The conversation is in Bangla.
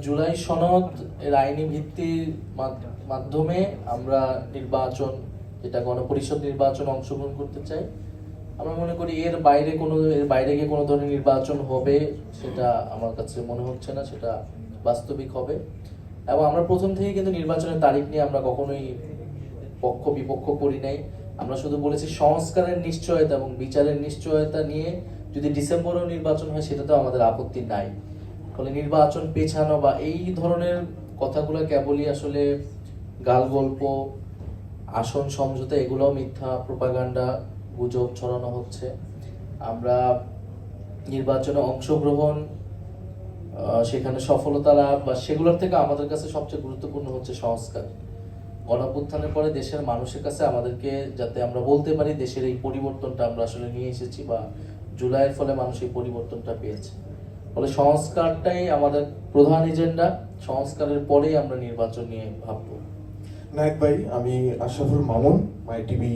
জুলাই সনদ এর আইনি ভিত্তির মাধ্যমে আমরা নির্বাচন, যেটা গণপরিষদ নির্বাচন অংশগ্রহণ করতে চাই। আমরা মনে করি এর বাইরে গিয়ে কোনো ধরনের নির্বাচন হবে সেটা আমার কাছে মনে হচ্ছে না, সেটা বাস্তবিক হবে। এবং আমরা প্রথম থেকে কিন্তু নির্বাচনের তারিখ নিয়ে আমরা কখনোই পক্ষ বিপক্ষ করি নাই। আমরা শুধু বলেছি সংস্কারের নিশ্চয়তা এবং বিচারের নিশ্চয়তা নিয়ে যদি ডিসেম্বরেও নির্বাচন হয় সেটাতেও আমাদের আপত্তি নাই। ফলে নির্বাচন পেছানো বা এই ধরনের কথাগুলো কেবলই আসলে গাল গল্প, আসন সমঝোতা, এগুলোও মিথ্যা প্রোপাগান্ডা, গুজব ছড়ানো হচ্ছে। আমরা নির্বাচনে অংশগ্রহণ, সেখানে সফলতা লাভ বা সেগুলোর থেকে আমাদের কাছে সবচেয়ে গুরুত্বপূর্ণ হচ্ছে সংস্কার। গণঅভ্যুত্থানের পরে দেশের মানুষের কাছে আমাদেরকে যাতে আমরা বলতে পারি দেশের এই পরিবর্তনটা আমরা আসলে নিয়ে এসেছি বা জুলাইয়ের ফলে মানুষ এই পরিবর্তনটা পেয়েছে। ফলে সংস্কারটাই আমাদের প্রধান এজেন্ডা। সংস্কারের পরেই আমরা নির্বাচন নিয়ে ভাববো। নায়েক ভাই, আমি আশরাফুল মামুন, মাই টিভি।